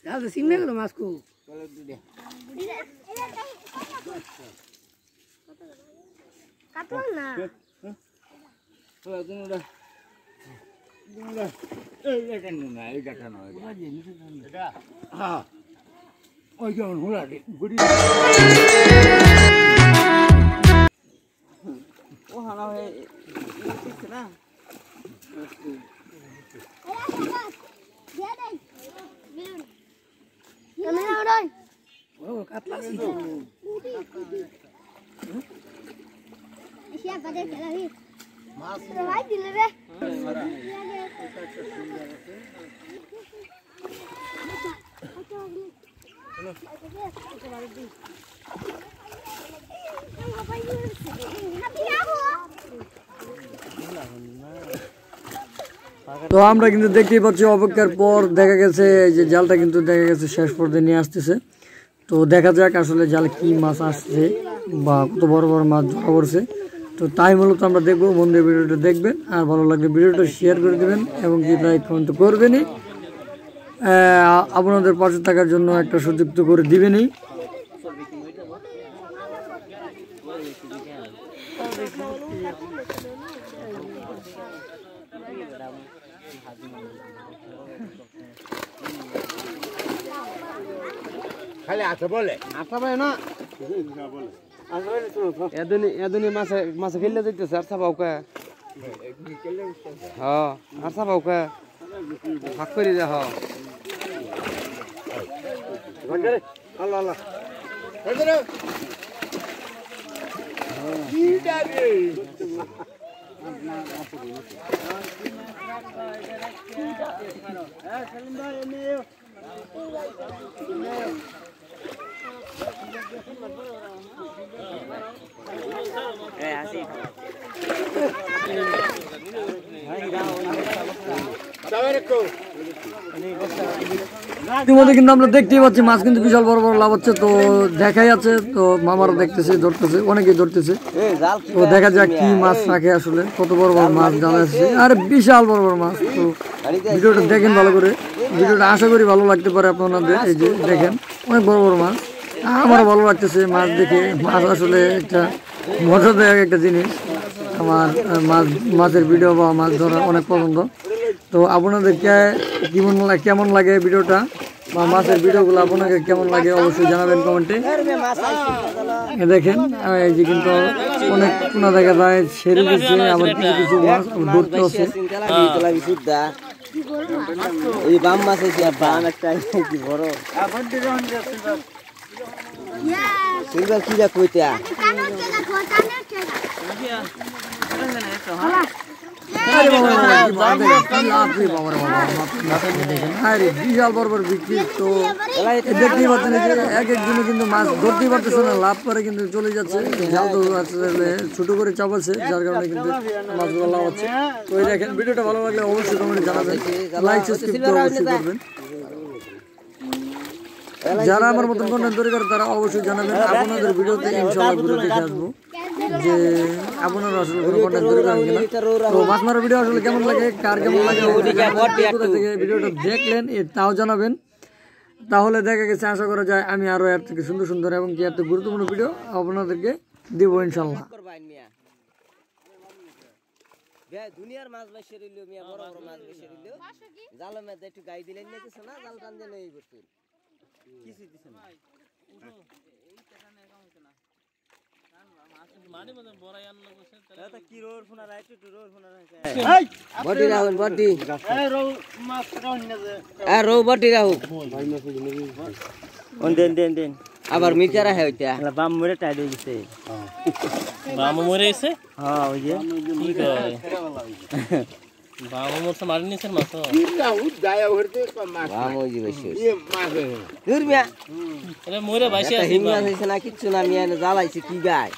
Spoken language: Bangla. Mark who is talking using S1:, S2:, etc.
S1: तो सिमने करो मास्क को
S2: काटो ना
S3: তো আমরা কিন্তু দেখতেই পাচ্ছি অপেক্ষার পর দেখা গেছে যে জালটা কিন্তু দেখা গেছে শেষ পর্যায়ে নিয়ে আসতেছে। তো দেখা যাক আসলে জালে কি মাছ আসছে বা কত বড় বড় মাছ ধরা পড়ছে। তো তাই মূলত আমরা দেখবো, বন্ধু ভিডিওটা দেখবেন আর ভালো লাগলে ভিডিওটা শেয়ার করে দেবেন এবং কি লাইক কমেন্ট তো করবেনই, আপনাদের পাশে থাকার জন্য একটা সুযোগ তো করে দিবেনই।
S4: খালি আচ্ছা বলে আচ্ছা ভাই না এদনি মাছ খেললে যাইতেছে আর সাবাউকা হ্যাঁ আর সাবাউকা ভাগ করে যা হ্যাঁ আল্লাহ আল্লাহ
S3: ইতিমধ্যে কিন্তু আমরা দেখতেই পাচ্ছি মাছ কিন্তু বিশাল বড় বড় লাভ হচ্ছে। তো দেখাই আছে, তো মামারা দেখতেছে, ধরতেছে, অনেকেই ধরতেছে। তো দেখা যাক কি মাছ রাখে, আসলে কত বড় বড় মাছ জাল আসছে, আর বিশাল বড় বড় মাছ। তো ভিডিওটা দেখেন ভালো করে, ভিডিওটা আশা করি ভালো লাগতে পারে আপনাদের। এই যে দেখেন অনেক বড় বড় মাছ, আমারও ভালো লাগতেছে মাছ দেখে। মাছ আসলে একটা মজাদায়ক একটা জিনিস। আমার মাছের ভিডিও বা মাছ ধরা অনেক পছন্দ। তো আপনাদেরকে কেমন লাগে ভিডিওটা বা মাছের ভিডিওগুলো আপনাকে কেমন লাগে অবশ্যই জানাবেন কমেন্টে। দেখেন এই যে কিন্তু অনেক কোনা দেখা যায় ছেড়ে দিচ্ছে, আবার কিছু কিছু মাছ ধরতে হচ্ছে।
S4: এই বাম মাছ বাম একটা কি বড় সিলভার কি যা কইতা
S3: বিশাল বড় বড় বিক্রি। তো দেখতেই পাচ্ছেন যে এক একজনে কিন্তু মাছ ধরতেই পারতেছে না, লাভ করে কিন্তু চলে যাচ্ছে। জাল তো আসলে ছোট করে চাপাচ্ছে, যার কারণে কিন্তু মাছগুলো লাভ হচ্ছে। তো এই দেখেন ভিডিওটা ভালো লাগলে অবশ্যই কমেন্টে জানাবেন, লাইক সাবস্ক্রাইব তো অবশ্যই করবেন। যারা আমার মতন কন্টেন্ট তৈরি করে তারা অবশ্যই জানাবেন। আপনাদের ভিডিওতে ইনশাআল্লাহ ঘুরে দেখে আসবো যে আপনারা আসলে কোনো কন্টেন্ট তৈরি করেন কিনা। তো মাছ মারার ভিডিও আসলে কেমন লাগে, কার কেমন লাগে, ভিডিওটা দেখলেন তাও জানাবেন। তাহলে দেখা গেছে আশা করা যায় আমি আরো এর থেকে সুন্দর সুন্দর এবং কি এত গুরুত্বপূর্ণ ভিডিও আপনাদেরকে দিব ইনশাআল্লাহ।
S4: দুনিয়ার মাছ বেশি রইল, মিয়া বড় বড় মাছ বেশি রইল। জাল মে একটু গাই দিলেন না কিছু না, জাল টান দেন এই করতে কিছু দিছ না। এই টাকা না একাউন্ট না মাছ মানে মধ্যে বড়াই আনলো বসে তাহলে কি রোর ফোনা রাইট টু রোর ফোনা রাইছে। এই বডি রাহুল বডি এই রো মাছ রাউন না যে এ রো বডি রাহুল ভাই মাছ দিন অন দেন আবার মিটারা হে ওইটা বাম মরে টাইট হই গেছে।
S5: বাম মরে গেছে?
S4: হ্যাঁ ওই যে
S5: কি কয় বাম মরছে মারি নিছে মাছ
S4: কিটা উদ গায়া হরতে মাছ বাম ওই যে বেশি এ মাছ দূর মিয়া
S5: আরে মরে ভাইছে আছে
S4: হিংনা হইছে না কিচ্ছু না মিয়া জ্বালাইছে কি গায়।